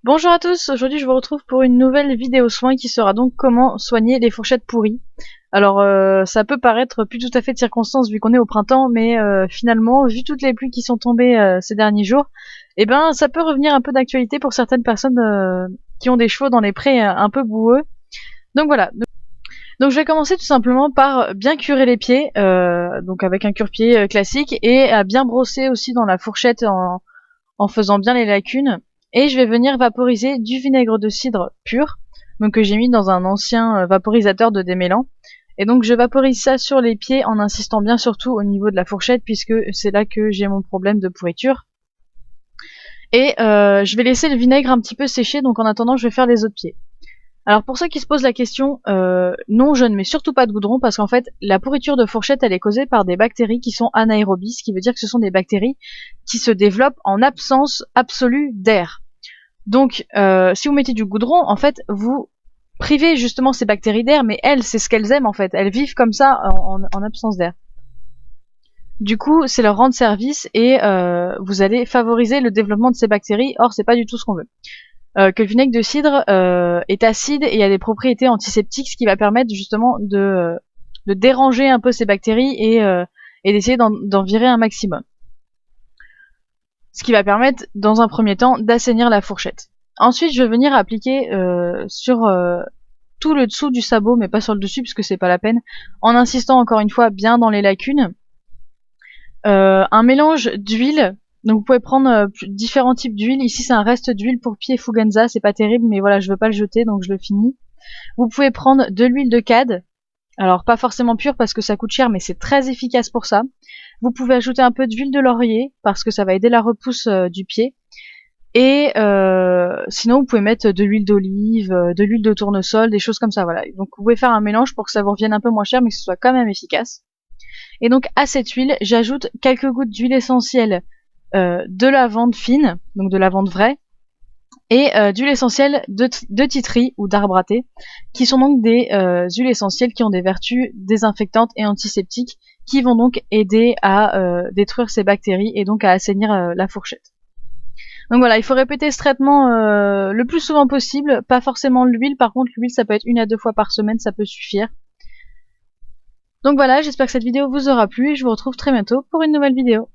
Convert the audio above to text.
Bonjour à tous, aujourd'hui je vous retrouve pour une nouvelle vidéo soin qui sera donc comment soigner les fourchettes pourries. Alors ça peut paraître plus tout à fait de circonstance vu qu'on est au printemps, mais finalement vu toutes les pluies qui sont tombées ces derniers jours, eh ben ça peut revenir un peu d'actualité pour certaines personnes qui ont des chevaux dans les prés un peu boueux. Donc voilà. Donc je vais commencer tout simplement par bien curer les pieds, donc avec un cure-pied classique, et à bien brosser aussi dans la fourchette en faisant bien les lacunes. Et je vais venir vaporiser du vinaigre de cidre pur, donc que j'ai mis dans un ancien vaporisateur de démêlant. Et donc je vaporise ça sur les pieds en insistant bien surtout au niveau de la fourchette puisque c'est là que j'ai mon problème de pourriture. Et je vais laisser le vinaigre un petit peu sécher, donc en attendant je vais faire les autres pieds. Alors pour ceux qui se posent la question, non, je ne mets surtout pas de goudron parce qu'en fait, la pourriture de fourchette, elle est causée par des bactéries qui sont anaérobies, ce qui veut dire que ce sont des bactéries qui se développent en absence absolue d'air. Donc, si vous mettez du goudron, en fait, vous privez justement ces bactéries d'air, mais elles, c'est ce qu'elles aiment en fait. Elles vivent comme ça en absence d'air. Du coup, c'est leur rendre service et vous allez favoriser le développement de ces bactéries. Or, c'est pas du tout ce qu'on veut. Que le vinaigre de cidre est acide et a des propriétés antiseptiques, ce qui va permettre justement de déranger un peu ces bactéries et d'essayer d'en virer un maximum. Ce qui va permettre, dans un premier temps, d'assainir la fourchette. Ensuite, je vais venir appliquer sur tout le dessous du sabot, mais pas sur le dessus, puisque c'est pas la peine, en insistant encore une fois bien dans les lacunes, un mélange d'huile. Donc vous pouvez prendre différents types d'huile. Ici c'est un reste d'huile pour pied Fugenza, c'est pas terrible, mais voilà, je veux pas le jeter, donc je le finis. Vous pouvez prendre de l'huile de cad, alors pas forcément pure parce que ça coûte cher, mais c'est très efficace pour ça. Vous pouvez ajouter un peu d'huile de laurier, parce que ça va aider la repousse du pied. Et sinon vous pouvez mettre de l'huile d'olive, de l'huile de tournesol, des choses comme ça, voilà. Donc vous pouvez faire un mélange pour que ça vous revienne un peu moins cher, mais que ce soit quand même efficace. Et donc à cette huile, j'ajoute quelques gouttes d'huile essentielle de lavande fine, donc de lavande vraie, et d'huile essentielle de titri ou d'arbre à thé, qui sont donc des huiles essentielles qui ont des vertus désinfectantes et antiseptiques, qui vont donc aider à détruire ces bactéries et donc à assainir la fourchette. Donc voilà, il faut répéter ce traitement le plus souvent possible, pas forcément l'huile, par contre l'huile ça peut être 1 à 2 fois par semaine, ça peut suffire. Donc voilà, j'espère que cette vidéo vous aura plu et je vous retrouve très bientôt pour une nouvelle vidéo.